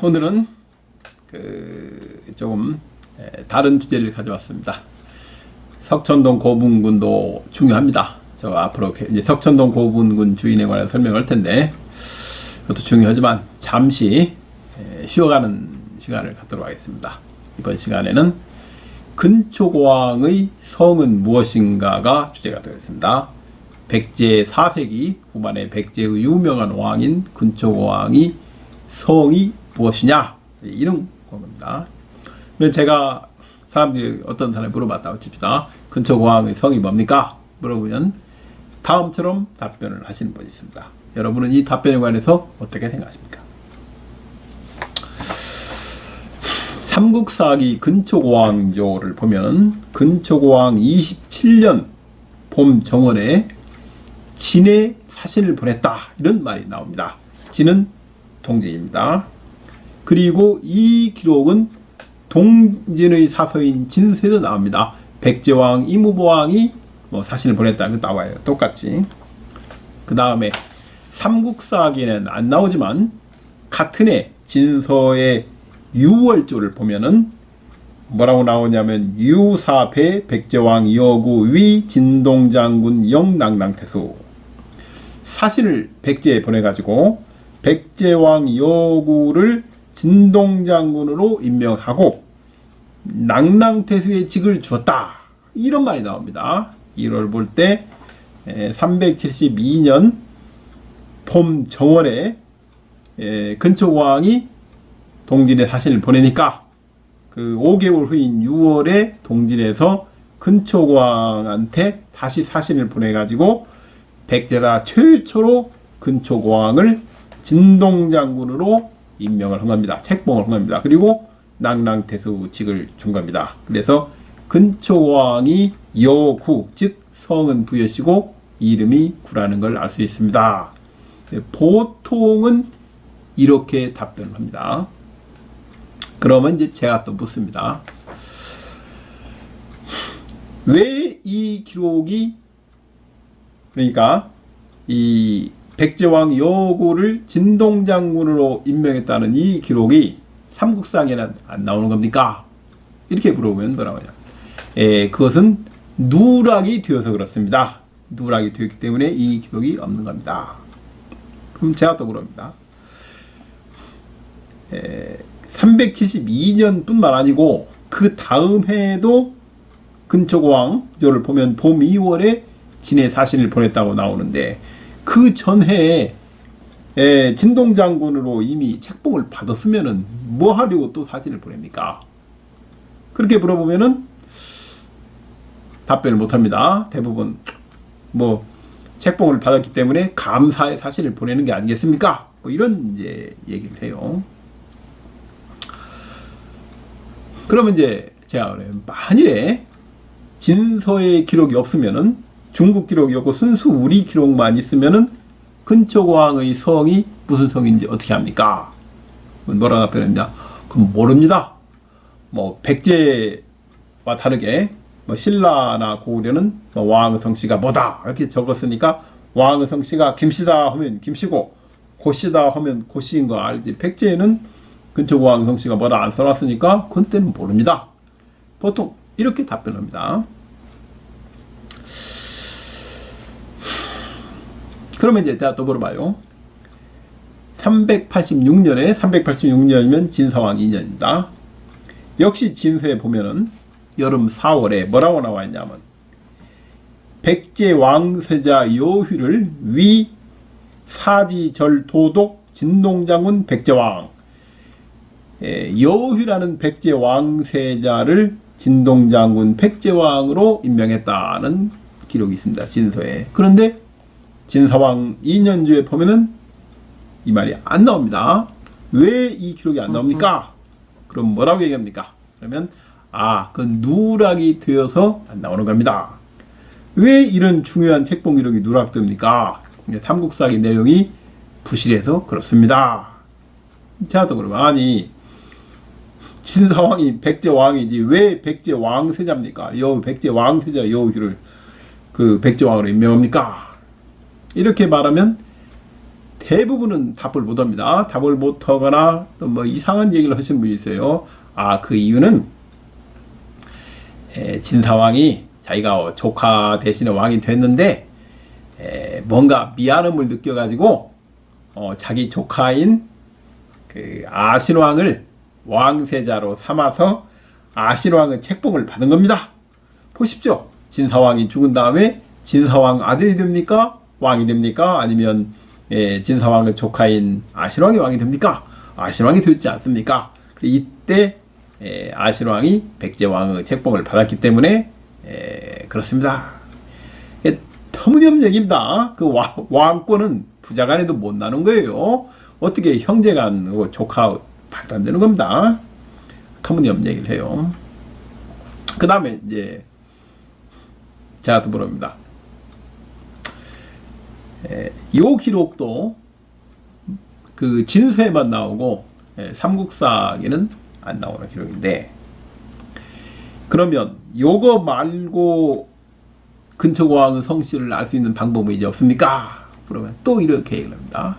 오늘은 조금 다른 주제를 가져왔습니다. 석천동 고분군도 중요합니다. 저 앞으로 이제 석천동 고분군 주인에 관해 설명할 텐데 그것도 중요하지만 잠시 쉬어가는 시간을 갖도록 하겠습니다. 이번 시간에는 근초고왕의 성은 무엇인가가 주제가 되겠습니다. 백제 4세기 후반에 백제의 유명한 왕인 근초고왕이 성이 무엇이냐, 이런 겁니다. 그래서 제가 사람들이 어떤 사람이 물어봤다고 칩시다. 근초고왕의 성이 뭡니까? 물어보면 다음처럼 답변을 하시는 분이 있습니다. 여러분은 이 답변에 관해서 어떻게 생각하십니까? 삼국사기 근초고왕조를 보면 근초고왕 27년 봄 정원에 진에 사신을 보냈다, 이런 말이 나옵니다. 진은 동진입니다. 그리고 이 기록은 동진의 사서인 진서에도 나옵니다. 백제왕 이무보왕이 사신을 보냈다, 그 나와요. 똑같이. 그 다음에 삼국사기에는 안 나오지만 같은 해 진서의 유월조를 보면은 뭐라고 나오냐면 유사배 백제왕 여구 위 진동장군 영낭낭태수, 사신을 백제에 보내가지고 백제왕 여구를 진동장군으로 임명하고 낭낭태수의 직을 주었다, 이런 말이 나옵니다. 이걸 볼 때 372년 봄 정월에 근초고왕이 동진에 사신을 보내니까 그 5개월 후인 6월에 동진에서 근초고왕한테 다시 사신을 보내가지고 백제가 최초로 근초고왕을 진동장군으로 임명을 한 겁니다. 책봉을 한 겁니다. 그리고 낭낭태수 직을 준 겁니다. 그래서 근초고왕이 여구, 즉 성은 부여시고 이름이 구라는 걸 알 수 있습니다. 보통은 이렇게 답변을 합니다. 그러면 이제 제가 또 묻습니다. 왜 이 기록이, 그러니까 이 백제왕 여구를 진동장군으로 임명했다는 이 기록이 삼국사기에는 안 나오는 겁니까? 이렇게 물어보면 뭐라고 하냐. 그것은 누락이 되어서 그렇습니다. 누락이 되었기 때문에 이 기록이 없는 겁니다. 그럼 제가 또 물어봅니다. 372년 뿐만 아니고 그 다음 해에도 근초고왕조를 보면 봄 2월에 진에 사신을 보냈다고 나오는데 그 전해에 진동장군으로 이미 책봉을 받았으면은 뭐 하려고 또 사신을 보냅니까? 그렇게 물어보면은 답변을 못합니다. 대부분 책봉을 받았기 때문에 감사의 사신을 보내는 게 아니겠습니까? 이런 이제 얘기를 해요. 그러면 이제 제가 그래요. 만일에 진서의 기록이 없으면은, 중국 기록이 없고 순수 우리 기록만 있으면은 근초고왕의 성이 무슨 성인지 어떻게 합니까? 뭐라고 답변했냐? 그럼 모릅니다. 백제와 다르게 신라나 고구려는 왕의 성씨가 뭐다 이렇게 적었으니까 왕의 성씨가 김씨다 하면 김씨고 고씨다 하면 고씨인 거 알지. 백제에는 근초고왕 성씨가 뭐다 안 써놨으니까 그때는 모릅니다. 보통 이렇게 답변합니다. 그러면 이제 제가 또 물어봐요. 386년이면 진사왕 2년입니다. 역시 진서에 보면은 여름 4월에 뭐라고 나와 있냐면 백제 왕세자 여휘를 위 사지절 도독 진동장군 백제왕, 여휘라는 백제 왕세자를 진동장군 백제왕으로 임명했다는 기록이 있습니다. 진서에. 그런데 진사왕 2년주에 보면은 이 말이 안 나옵니다. 왜 이 기록이 안 나옵니까? 그럼 뭐라고 얘기합니까? 그러면 그 누락이 되어서 안 나오는 겁니다. 왜 이런 중요한 책봉 기록이 누락됩니까? 삼국사기 내용이 부실해서 그렇습니다. 자, 또 그러면 아니 진사왕이 백제왕이지 왜 백제왕세자입니까? 백제왕세자 여우를 그 백제왕으로 임명합니까? 이렇게 말하면 대부분은 답을 못합니다. 답을 못하거나 또 뭐 이상한 얘기를 하시는 분이 있어요. 그 이유는 진사왕이 자기가 조카 대신에 왕이 됐는데 뭔가 미안함을 느껴가지고 자기 조카인 그 아신왕을 왕세자로 삼아서 아신왕의 책봉을 받은 겁니다. 보십시오. 진사왕이 죽은 다음에 진사왕 아들이 됩니까? 왕이 됩니까? 아니면 진사왕의 조카인 아신왕이 왕이 됩니까? 아신왕이 되지 않습니까? 이때 아신왕이 백제왕의 책봉을 받았기 때문에 그렇습니다. 터무니없는 얘기입니다. 그 왕권은 부자간에도 못 나눈 거예요. 어떻게 형제간 조카 말도 안 되는 겁니다. 터무니없는 얘기를 해요. 그 다음에 이제 제가 또 물어봅니다. 요 기록도 그 진서에만 나오고 삼국사에는 안 나오는 기록인데, 그러면 요거 말고 근초고왕의 성씨를 알 수 있는 방법은 이제 없습니까? 그러면 또 이렇게 얘기를 합니다.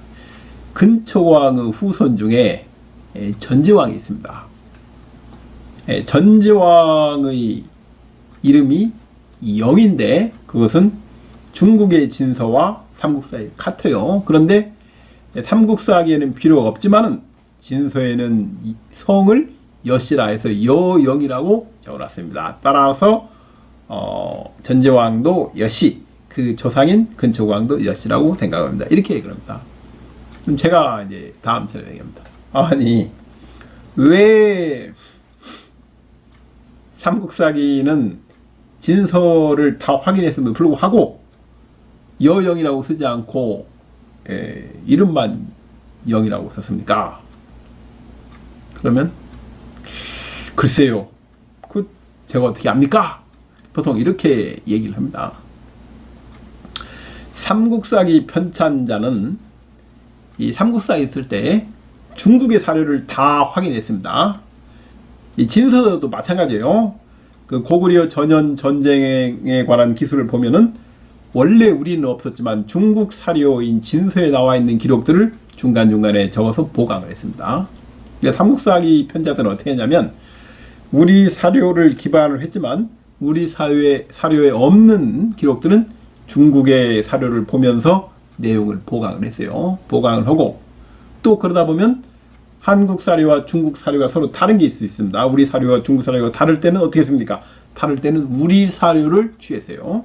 근초고왕의 후손 중에 전제왕이 있습니다. 전제왕의 이름이 영인데 그것은 중국의 진서와 삼국사에 같아요. 그런데 삼국사기에는 필요가 없지만은 진서에는 성을 여씨라 해서 여영이라고 적어놨습니다. 따라서 전제왕도 여씨, 그 조상인 근초고왕도 여씨라고 생각합니다. 이렇게 얘기를 합니다. 그럼 제가 이제 다음처럼 얘기합니다. 아니, 왜 삼국사기는 진서를 다 확인했음에도 불구하고 여영이라고 쓰지 않고 이름만 영이라고 썼습니까? 그러면 글쎄요, 그 제가 어떻게 압니까? 보통 이렇게 얘기를 합니다. 삼국사기 편찬자는 이 삼국사기 쓸 때 중국의 사료를 다 확인했습니다. 이 진서도 마찬가지예요. 그 고구려 전현 전쟁에 관한 기술을 보면은 원래 우리는 없었지만 중국 사료인 진서에 나와 있는 기록들을 중간중간에 적어서 보강을 했습니다. 그러니까 삼국사기 편자들은 어떻게 했냐면 우리 사료를 기반으로 했지만 우리 사료에 없는 기록들은 중국의 사료를 보면서 내용을 보강을 했어요. 보강을 하고 또 그러다 보면 한국 사료와 중국 사료가 서로 다른 게 있을 수 있습니다. 우리 사료와 중국 사료가 다를 때는 어떻게 했습니까? 다를 때는 우리 사료를 취했어요.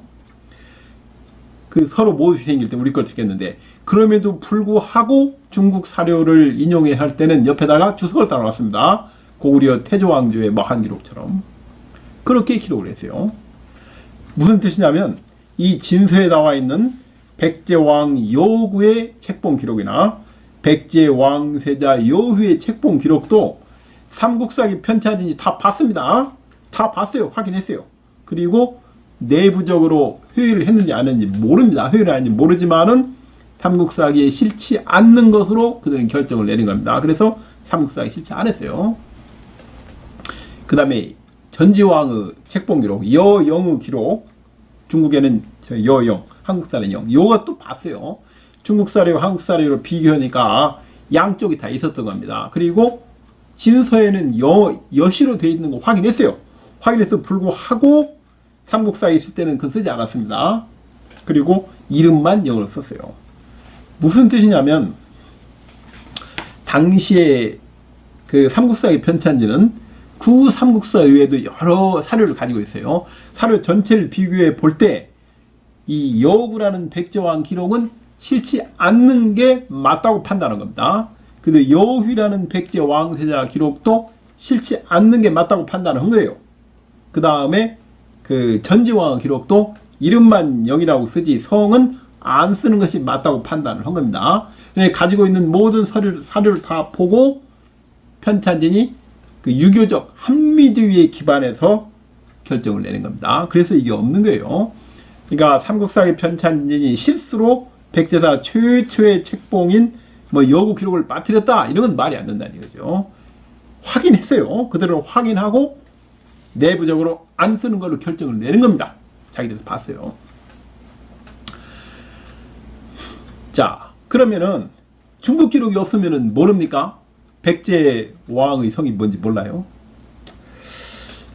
그 서로 모두 생길 때 우리 걸 택했는데 그럼에도 불구하고 중국 사료를 인용해야 할 때는 옆에다가 주석을 따라놨습니다. 고구려 태조왕조의 마한 기록처럼 그렇게 기록을 했어요. 무슨 뜻이냐면 이 진서에 나와 있는 백제왕 여구의 책봉 기록이나 백제왕세자 여후의 책봉 기록도 삼국사기 편찬인지 다 봤습니다. 다 봤어요. 확인했어요. 그리고 내부적으로 회의를 했는지 안 했는지 모릅니다. 회의를 했는지 모르지만은 삼국사기에 싫지 않는 것으로 그들은 결정을 내린 겁니다. 그래서 삼국사기에 싫지 않았어요. 그 다음에 전지왕의 책봉 기록, 여영의 기록, 중국에는 여영, 한국사는 영, 요것도 봤어요. 중국 사료와 한국 사료로 비교하니까 양쪽이 다 있었던 겁니다. 그리고 진서에는 여시로 되어 있는 거 확인했어요. 확인해서 불구하고 삼국사에 있을 때는 그건 쓰지 않았습니다. 그리고 이름만 영어로 썼어요. 무슨 뜻이냐면 당시에 그 삼국사의 편찬지는 구 삼국사 외에도 여러 사료를 가지고 있어요. 사료 전체를 비교해 볼 때 이 여구라는 백제왕 기록은 싫지 않는 게 맞다고 판단한 겁니다. 근데 여휘라는 백제 왕세자 기록도 싫지 않는 게 맞다고 판단한 거예요. 그 다음에 그 전지왕 기록도 이름만 영이라고 쓰지 성은 안 쓰는 것이 맞다고 판단을 한 겁니다. 가지고 있는 모든 사료를 다 보고 편찬진이 그 유교적 한미주의에 기반해서 결정을 내는 겁니다. 그래서 이게 없는 거예요. 그러니까 삼국사기 편찬진이 실수로 백제사 최초의 책봉인 뭐 여구 기록을 빠뜨렸다 이런 건 말이 안 된다는 거죠. 확인했어요. 그대로 확인하고 내부적으로 안 쓰는 걸로 결정을 내는 겁니다. 자기들 봤어요. 자, 그러면은 중국 기록이 없으면은 모릅니까? 백제 왕의 성이 뭔지 몰라요?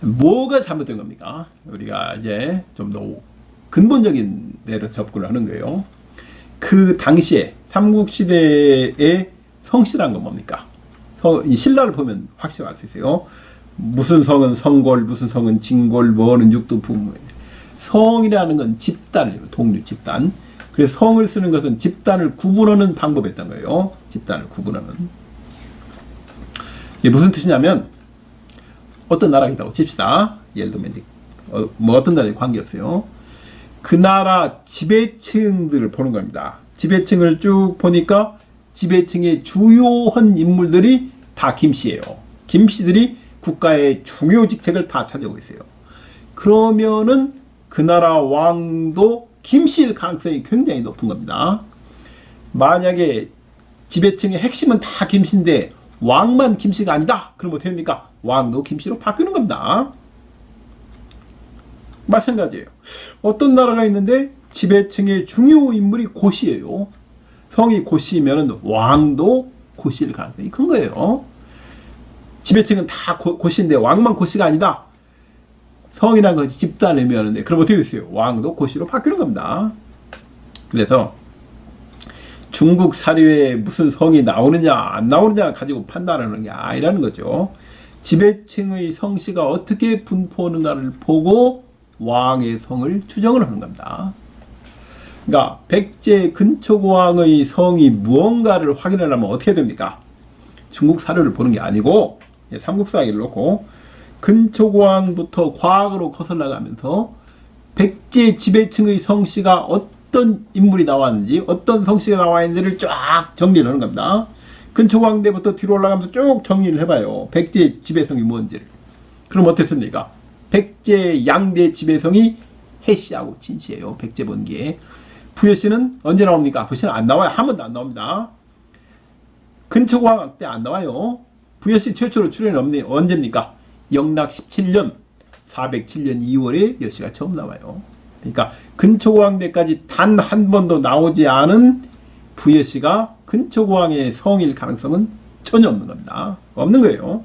뭐가 잘못된 겁니까? 우리가 이제 좀 더 근본적인 데로 접근을 하는 거예요. 그 당시에 삼국시대의 성씨란 건 뭡니까? 이 신라를 보면 확실히 알 수 있어요. 무슨 성은 성골, 무슨 성은 진골, 뭐는 육두부모. 성이라는 건 집단이에요. 동류 집단. 그래서 성을 쓰는 것은 집단을 구분하는 방법이었던 거예요. 집단을 구분하는. 이게 무슨 뜻이냐면 어떤 나라가 있다고 칩시다. 예를 들면 이제 뭐 어떤 나라에 관계없어요. 그 나라 지배층들을 보는 겁니다. 지배층을 쭉 보니까 지배층의 주요한 인물들이 다 김씨예요. 김씨들이 국가의 중요 직책을 다 차지하고 있어요. 그러면은 그 나라 왕도 김씨일 가능성이 굉장히 높은 겁니다. 만약에 지배층의 핵심은 다 김씨인데 왕만 김씨가 아니다. 그럼 어떻게 됩니까? 왕도 김씨로 바뀌는 겁니다. 마찬가지예요. 어떤 나라가 있는데 지배층의 중요 인물이 고씨예요. 성이 고씨면 왕도 고씨일 가능성이 큰 거예요. 지배층은 다 고씨인데 왕만 고씨가 아니다. 성이란 것이 집단을 의미하는데 그럼 어떻게 됐어요? 왕도 고씨로 바뀌는 겁니다. 그래서 중국 사료에 무슨 성이 나오느냐 안 나오느냐 가지고 판단하는 게 아니라는 거죠. 지배층의 성씨가 어떻게 분포하는가를 보고 왕의 성을 추정을 하는 겁니다. 그러니까 백제 근초고왕의 성이 무언가를 확인하려면 어떻게 됩니까? 중국 사료를 보는 게 아니고 삼국사기를 놓고 근초고왕부터 과학으로 거슬러 가면서 백제 지배층의 성씨가 어떤 인물이 나왔는지 어떤 성씨가 나와 있는지를 쫙 정리를 하는 겁니다. 근초고왕 때부터 뒤로 올라가면서 쭉 정리를 해봐요. 백제 지배성이 뭔지를. 그럼 어땠습니까? 백제 양대 지배성이 해씨하고 진씨예요. 백제 번기에. 부여씨는 언제 나옵니까? 부여씨는 안 나와요. 한 번도 안 나옵니다. 근초고왕 때 안 나와요. 부여씨 최초로 출연이 언제입니까? 영락 17년 407년 2월에 여씨가 처음 나와요. 그러니까 근초고왕 때까지 단 한 번도 나오지 않은 부여씨가 근초고왕의 성일 가능성은 전혀 없는 겁니다. 없는 거예요.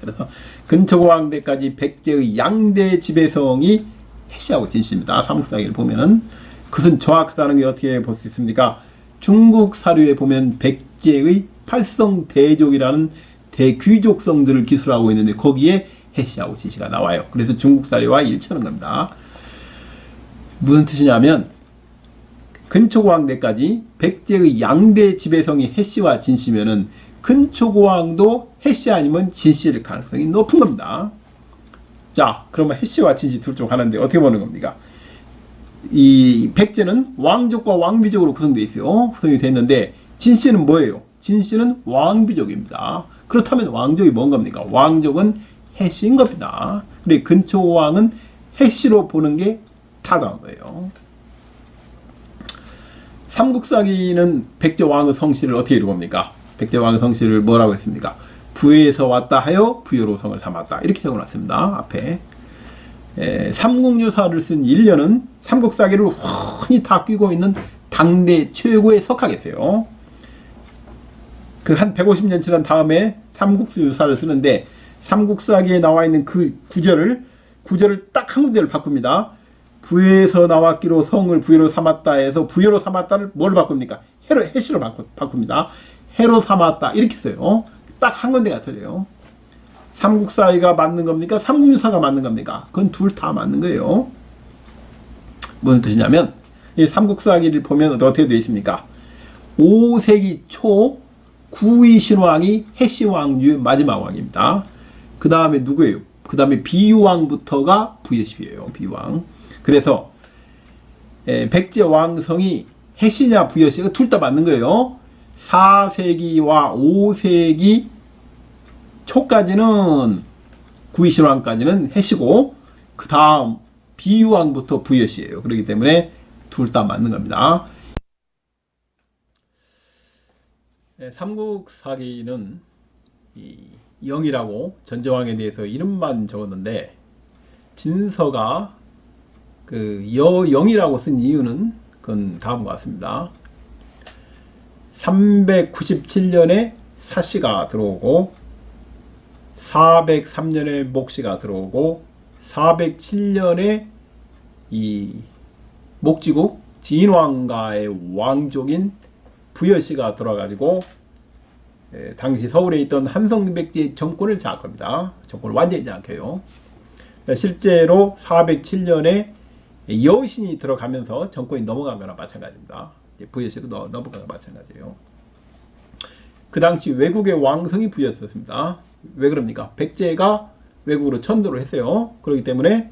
그래서 근초고왕 때까지 백제의 양대 지배성이 해씨하고 진씨입니다. 삼국사기를 보면은 그것은 정확하다는 게 어떻게 볼 수 있습니까? 중국 사료에 보면 백제의 팔성대족이라는 대귀족성들을 기술하고 있는데 거기에 해씨하고 진씨가 나와요. 그래서 중국 사료와 일치하는 겁니다. 무슨 뜻이냐면 근초고왕 때까지 백제의 양대 지배성이 해씨와 진씨면은 근초고왕도 해씨 아니면 진씨일 가능성이 높은 겁니다. 자, 그러면 해씨와 진씨 둘 중 하나인데 어떻게 보는 겁니까? 이 백제는 왕족과 왕비족으로 구성되어 있어요. 구성이 됐는데 진씨는 뭐예요? 진씨는 왕비족입니다. 그렇다면 왕족이 뭔 겁니까? 왕족은 해씨인 겁니다. 근데 근초고왕은 해씨로 보는 게 타당한 거예요. 삼국사기는 백제왕의 성씨를 어떻게 이루겁니까? 백제왕의 성씨를 뭐라고 했습니까? 부에서 왔다 하여 부여로 성을 삼았다. 이렇게 적어놨습니다. 앞에. 삼국유사를 쓴 인류는 삼국사기를 훤히 다 끼고 있는 당대 최고의 석학이었어요. 그 한 150년 지난 다음에 삼국유사를 쓰는데 삼국사기에 나와 있는 그 구절을 딱 한 군데를 바꿉니다. 부에서 나왔기로 성을 부여로 삼았다 해서 부여로 삼았다를 뭘 바꿉니까? 해시로 바꿉니다. 해로 삼았다 이렇게 써요. 딱 한 군데가 틀려요. 삼국사기가 맞는 겁니까? 삼국유사가 맞는 겁니까? 그건 둘 다 맞는 거예요. 무슨 뜻이냐면 이 삼국사기를 보면 어떻게 되어 있습니까? 5세기 초 구의 신왕이 해시왕류의 마지막 왕입니다. 그 다음에 누구예요? 그 다음에 비유왕부터가 부여씨예요. 비유왕. 그래서 백제 왕성이 해시냐 부여씨가 둘 다 맞는 거예요. 4세기와 5세기 초까지는 구의신왕까지는 해시고 그 다음 비유왕부터 부여씨예요. 그렇기 때문에 둘 다 맞는 겁니다. 삼국사기는 이 영이라고 전제왕에 대해서 이름만 적었는데 진서가 그 여영이라고 쓴 이유는 그건 다음과 같습니다. 397년에 사씨가 들어오고 403년에 목씨가 들어오고 407년에 이 목지국 진왕가의 왕족인 부여씨가 들어와가지고 당시 서울에 있던 한성백제의 정권을 장악합니다. 정권을 완전히 장악해요. 실제로 407년에 여신이 들어가면서 정권이 넘어간 거나 마찬가지입니다. 부여씨로 넘어간 거나 마찬가지예요. 그 당시 외국의 왕성이 부여였습니다. 왜 그럽니까? 백제가 외국으로 천도를 했어요. 그렇기 때문에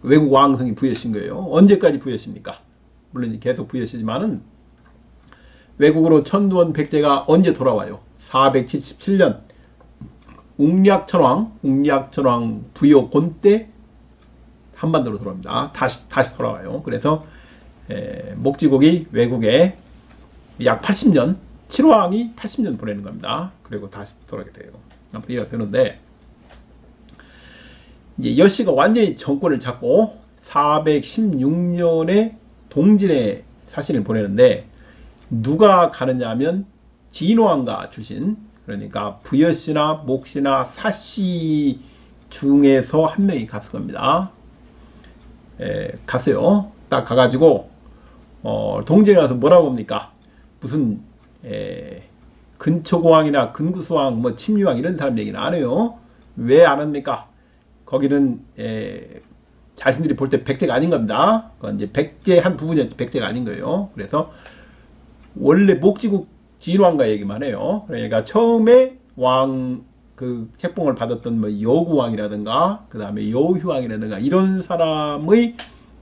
외국 왕성이 부여신 거예요. 언제까지 부여십니까? 물론 계속 부여시지만은 외국으로 천도한 백제가 언제 돌아와요? 477년 웅략천왕 부여곤 때 한반도로 돌아옵니다. 다시 돌아와요. 그래서 목지국이 외국에 약 80년, 7왕이 80년 보내는 겁니다. 그리고 다시 돌아오게 돼요. 아무튼 이렇게 되는데 이제 여씨가 완전히 정권을 잡고 416년에 동진에 사신을 보내는데 누가 가느냐 하면 진왕가 출신, 그러니까 부여씨나 목씨나 사씨 중에서 한 명이 갔을 겁니다. 갔어요. 딱 가가지고 동진에 가서 뭐라고 합니까? 무슨 근초고왕이나 근구수왕, 뭐 침유왕 이런 사람 얘기는 안 해요. 왜 안 합니까? 거기는 자신들이 볼 때 백제가 아닌 겁니다. 그건 이제 백제 한 부분이었지 백제가 아닌 거예요. 그래서 원래 목지국 진왕가 얘기만 해요. 그러니까 처음에 왕 그 책봉을 받았던 뭐 여구왕이라든가 그 다음에 여휴왕이라든가 이런 사람의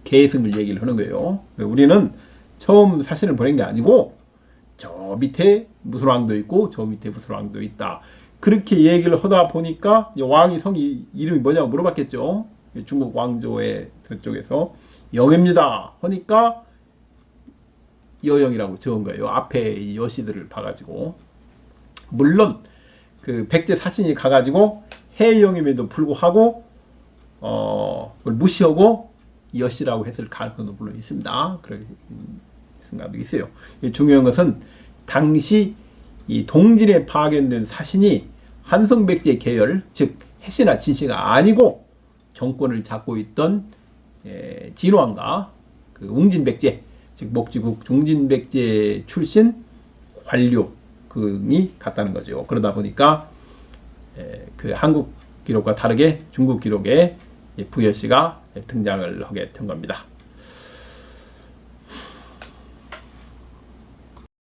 계승을 얘기를 하는 거예요. 우리는 처음 사신을 보낸 게 아니고 저 밑에 무슨 왕도 있고 저 밑에 무슨 왕도 있다. 그렇게 얘기를 하다 보니까 왕이 성이 이름이 뭐냐고 물어봤겠죠. 중국 왕조의 저쪽에서 영입니다 하니까 여영이라고 적은 거예요. 앞에 여씨들을 봐가지고. 물론 그 백제 사신이 가가지고 해영임에도 불구하고 그걸 무시하고 여씨라고 했을 가능성도 물론 있습니다. 그런 생각도 있어요. 중요한 것은 당시 이 동진에 파견된 사신이 한성백제 계열, 즉 해씨나 진씨가 아니고 정권을 잡고 있던 진왕가, 그 웅진백제, 즉 목지국 중진백제 출신 관료이 갔다는 거죠. 그러다 보니까 그 한국 기록과 다르게 중국 기록에 부여씨가 등장을 하게 된 겁니다.